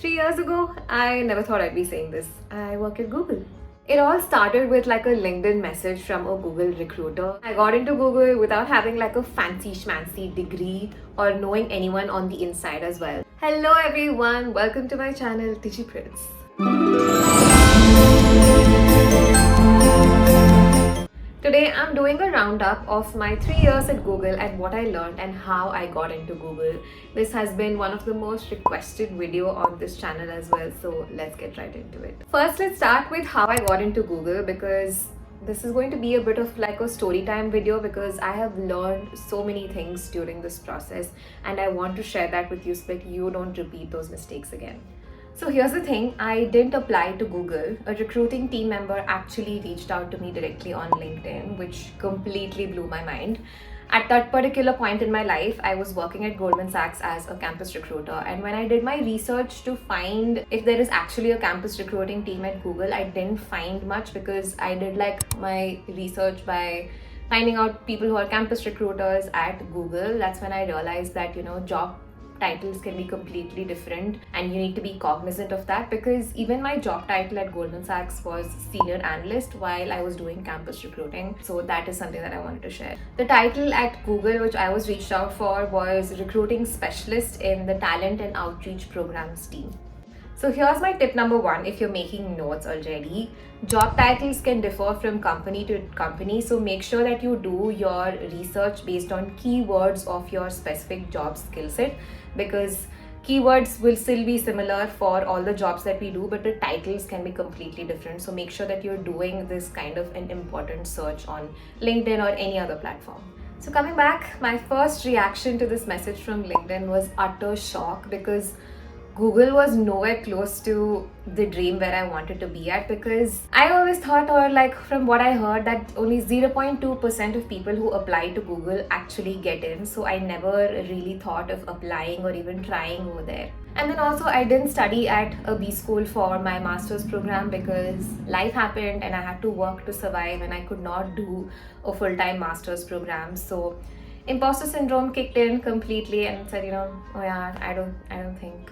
3 years ago, I never thought I'd be saying this. I work at Google. It all started with like a LinkedIn message from a Google recruiter. I got into Google without having like a fancy schmancy degree or knowing anyone on the inside as well. Hello everyone, welcome to my channel Digipriths. Today I'm doing a roundup of my 3 years at Google and what I learned and how I got into Google. This has been one of the most requested video on this channel as well, so let's get right into it. First, let's start with how I got into Google, because this is going to be a bit of like a story time video because I have learned so many things during this process and I want to share that with you so that you don't repeat those mistakes again. So here's the thing, I didn't apply to Google. A recruiting team member actually reached out to me directly on LinkedIn, which completely blew my mind. At that particular point in my life, I was working at Goldman Sachs as a campus recruiter, and when I did my research to find if there is actually a campus recruiting team at Google, I didn't find much because I did like my research by finding out people who are campus recruiters at Google. That's when I realized that, job titles can be completely different and you need to be cognizant of that, because even my job title at Goldman Sachs was senior analyst while I was doing campus recruiting. So that is something that I wanted to share. The title at Google which I was reached out for was recruiting specialist in the talent and outreach programs team. So here's my tip number one if you're making notes already. Job titles can differ from company to company, so make sure that you do your research based on keywords of your specific job skill set, because keywords will still be similar for all the jobs that we do, but the titles can be completely different. So make sure that you're doing this kind of an important search on LinkedIn or any other platform. So coming back, my first reaction to this message from LinkedIn was utter shock, because Google was nowhere close to the dream where I wanted to be at, because I always thought, or like from what I heard, that only 0.2% of people who apply to Google actually get in. So I never really thought of applying or even trying over there. And then also I didn't study at a B school for my master's program because life happened and I had to work to survive and I could not do a full-time master's program. So imposter syndrome kicked in completely and said, oh yeah, I don't think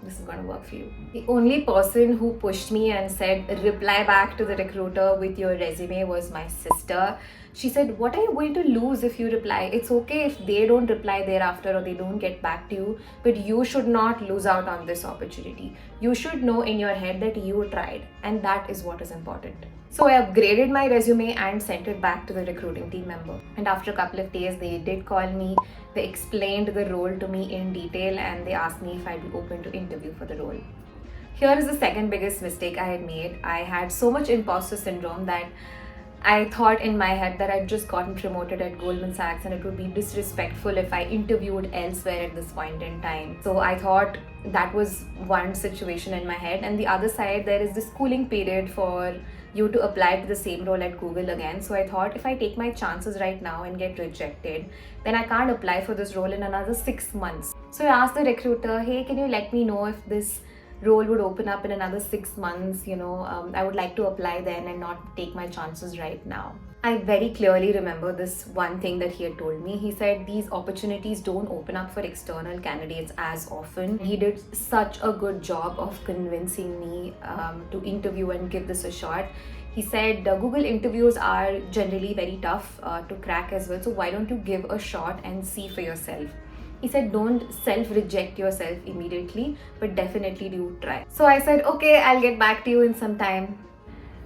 this is going to work for you. The only person who pushed me and said reply back to the recruiter with your resume was my sister. She said, what are you going to lose if you reply? It's okay if they don't reply thereafter or they don't get back to you, but you should not lose out on this opportunity. You should know in your head that you tried, and that is what is important. So I upgraded my resume and sent it back to the recruiting team member. And after a couple of days, they did call me. They explained the role to me in detail and they asked me if I'd be open to interview for the role. Here is the second biggest mistake I had made. I had so much imposter syndrome that I thought in my head that I'd just gotten promoted at Goldman Sachs and it would be disrespectful if I interviewed elsewhere at this point in time. So I thought that was one situation in my head. And the other side, there is this cooling period for you to apply to the same role at Google again. So I thought if I take my chances right now and get rejected, then I can't apply for this role in another 6 months. So I asked the recruiter, hey, can you let me know if this role would open up in another 6 months? I would like to apply then and not take my chances right now. I very clearly remember this one thing that he had told me. He said these opportunities don't open up for external candidates as often. He did such a good job of convincing me to interview and give this a shot. He said Google interviews are generally very tough to crack as well. So why don't you give a shot and see for yourself? He said don't self-reject yourself immediately, but definitely do try. So I said, okay, I'll get back to you in some time.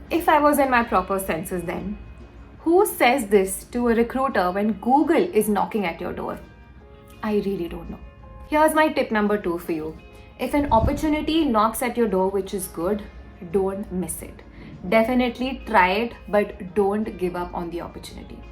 If I was in my proper senses then, who says this to a recruiter when Google is knocking at your door? I really don't know. Here's my tip number 2 for you. If an opportunity knocks at your door which is good, don't miss it. Definitely try it, but don't give up on the opportunity.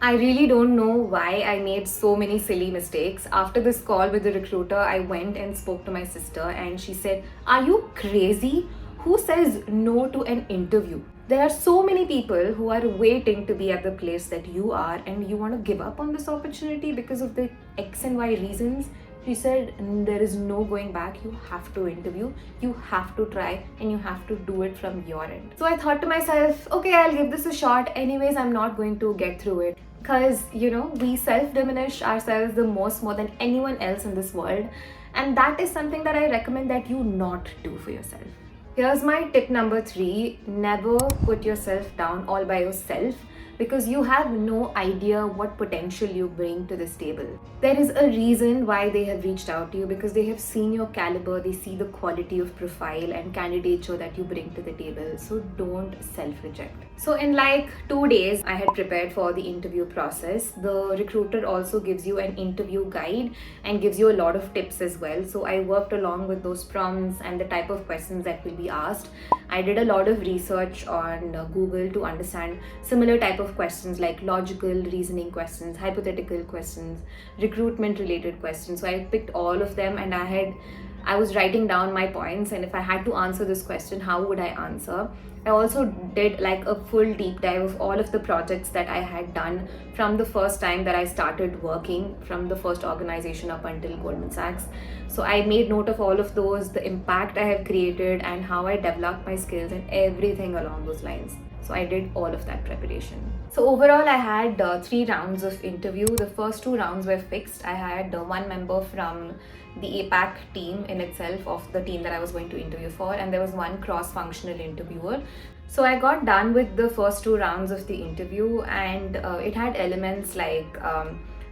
I really don't know why I made so many silly mistakes. After this call with the recruiter, I went and spoke to my sister and she said, are you crazy? Who says no to an interview? There are so many people who are waiting to be at the place that you are and you want to give up on this opportunity because of the X and Y reasons. She said there is no going back. You have to interview, you have to try, and you have to do it from your end. So I thought to myself, okay, I'll give this a shot. Anyways, I'm not going to get through it. Because, we self-diminish ourselves the most more than anyone else in this world. And that is something that I recommend that you not do for yourself. Here's my tip number 3: never put yourself down all by yourself, because you have no idea what potential you bring to this table. There is a reason why they have reached out to you, because they have seen your caliber, they see the quality of profile and candidature that you bring to the table. So don't self-reject. So in like 2 days, I had prepared for the interview process. The recruiter also gives you an interview guide and gives you a lot of tips as well. So I worked along with those prompts and the type of questions that will be asked. I did a lot of research on Google to understand similar type of questions like logical reasoning questions, hypothetical questions, recruitment related questions. So I picked all of them, and I was writing down my points, and if I had to answer this question, how would I answer? I also did like a full deep dive of all of the projects that I had done from the first time that I started working, from the first organization up until Goldman Sachs. So I made note of all of those, the impact I have created, and how I developed my skills and everything along those lines. So I did all of that preparation. So overall, I had 3 rounds of interview. The first 2 rounds were fixed. I had one member from the APAC team in itself, of the team that I was going to interview for, and there was one cross-functional interviewer. So I got done with the first 2 rounds of the interview, and it had elements like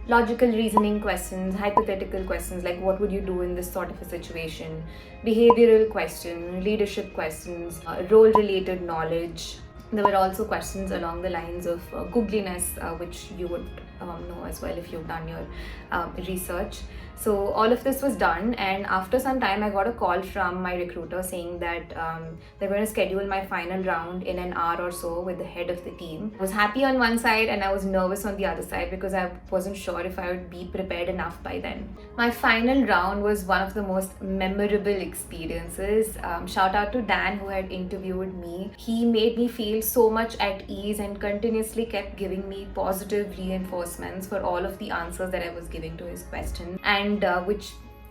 logical reasoning questions, hypothetical questions like what would you do in this sort of a situation, behavioral question, leadership questions, role-related knowledge. There were also questions along the lines of googliness, which you would know as well if you've done your research. So all of this was done, and after some time I got a call from my recruiter saying that they're going to schedule my final round in an hour or so with the head of the team. I was happy on one side and I was nervous on the other side, because I wasn't sure if I would be prepared enough by then. My final round was one of the most memorable experiences. Shout out to Dan, who had interviewed me. He made me feel so much at ease and continuously kept giving me positive reinforcements for all of the answers that I was giving to his question, and which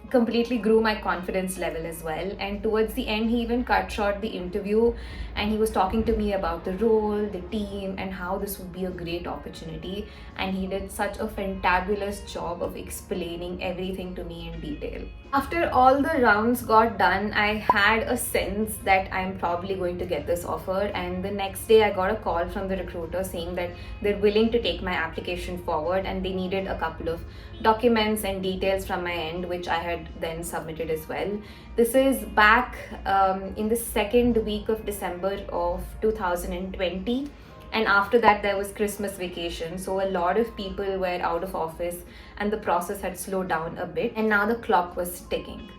completely grew my confidence level as well. And towards the end, he even cut short the interview, and he was talking to me about the role, the team, and how this would be a great opportunity. And he did such a fantabulous job of explaining everything to me in detail. After all the rounds got done, I had a sense that I'm probably going to get this offer, and the next day I got a call from the recruiter saying that they're willing to take my application forward, and they needed a couple of documents and details from my end, which I had then submitted as well. This is back in the second week of December of 2020. And after that, there was Christmas vacation. So a lot of people were out of office and the process had slowed down a bit. And now the clock was ticking.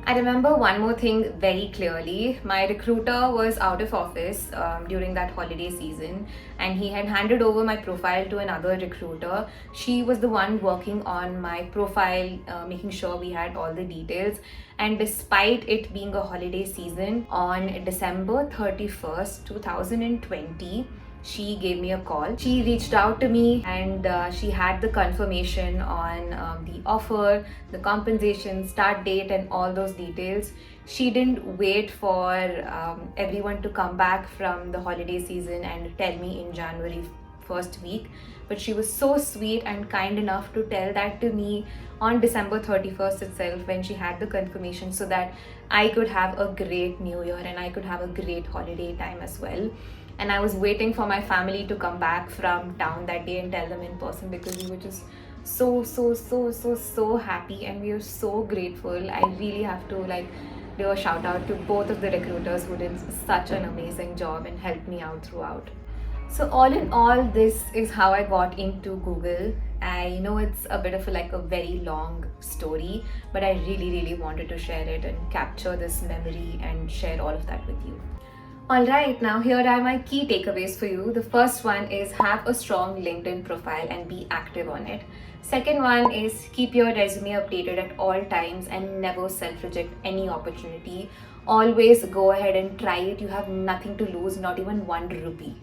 I remember one more thing very clearly. My recruiter was out of office during that holiday season, and he had handed over my profile to another recruiter. She was the one working on my profile, making sure we had all the details. And despite it being a holiday season, on December 31st, 2020, she gave me a call. She reached out to me, and she had the confirmation on the offer, the compensation, start date, and all those details. She didn't wait for everyone to come back from the holiday season and tell me in January first week, but she was so sweet and kind enough to tell that to me on December 31st itself, when she had the confirmation, so that I could have a great new year and I could have a great holiday time as well. And I was waiting for my family to come back from town that day and tell them in person, because we were just so happy, and we were so grateful. I really have to do a shout out to both of the recruiters who did such an amazing job and helped me out throughout. So all in all, this is how I got into Google. I know it's a bit of a very long story, but I really wanted to share it and capture this memory and share all of that with you. Alright, now here are my key takeaways for you. The first one is have a strong LinkedIn profile and be active on it. Second one is keep your resume updated at all times and never self-reject any opportunity. Always go ahead and try it. You have nothing to lose, not even 1 rupee.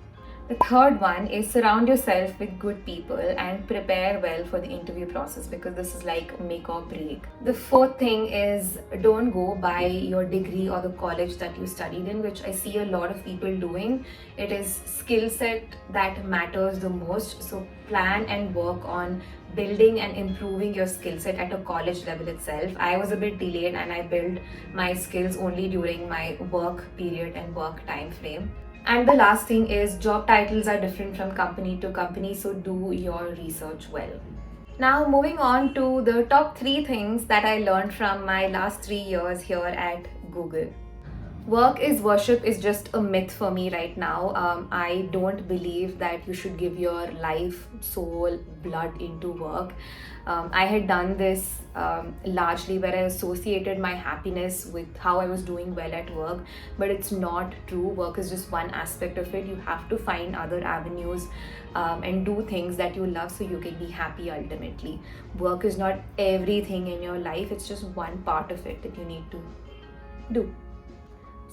The third one is surround yourself with good people and prepare well for the interview process, because this is like make or break. The fourth thing is don't go by your degree or the college that you studied in, which I see a lot of people doing. It is skill set that matters the most. So plan and work on building and improving your skill set at a college level itself. I was a bit delayed and I built my skills only during my work period and work time frame. And the last thing is job titles are different from company to company, so do your research well. Now moving on to the top 3 things that I learned from my last 3 years here at Google. Work is worship is just a myth for me right now. I don't believe that you should give your life, soul, blood into work. I had done this largely where I associated my happiness with how I was doing well at work, but it's not true. Work is just one aspect of it. You have to find other avenues and do things that you love so you can be happy ultimately. Work is not everything in your life, it's just one part of it that you need to do.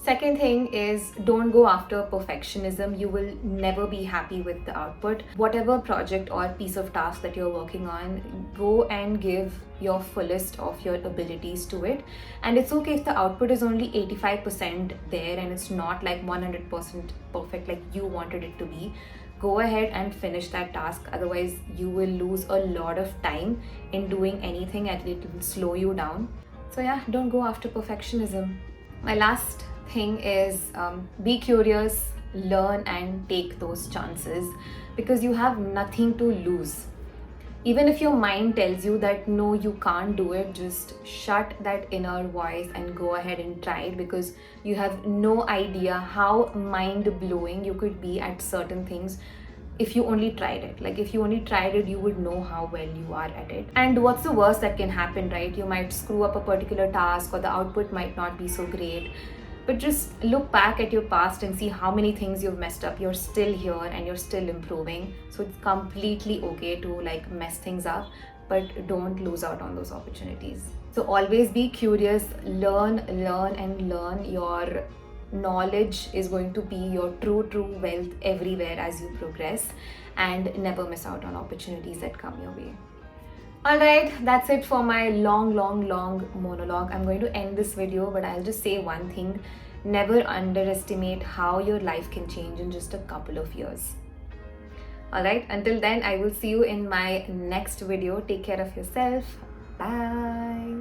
Second thing is don't go after perfectionism. You will never be happy with the output. Whatever project or piece of task that you're working on, go and give your fullest of your abilities to it. And it's okay if the output is only 85% there and it's not like 100% perfect like you wanted it to be. Go ahead and finish that task. Otherwise, you will lose a lot of time in doing anything and it will slow you down. So yeah, don't go after perfectionism. My last thing is be curious, learn and take those chances, because you have nothing to lose. Even if your mind tells you that no, you can't do it, just shut that inner voice and go ahead and try it, because you have no idea how mind-blowing you could be at certain things if you only tried it. Like if you only tried it, you would know how well you are at it. And what's the worst that can happen, right? You might screw up a particular task or the output might not be so great. But just look back at your past and see how many things you've messed up. You're still here and you're still improving. So it's completely okay to like mess things up, but don't lose out on those opportunities. So always be curious, learn and learn. Your knowledge is going to be your true wealth everywhere as you progress, and never miss out on opportunities that come your way. Alright, that's it for my long monologue. I'm going to end this video, but I'll just say one thing. Never underestimate how your life can change in just a couple of years. Alright, until then, I will see you in my next video. Take care of yourself. Bye.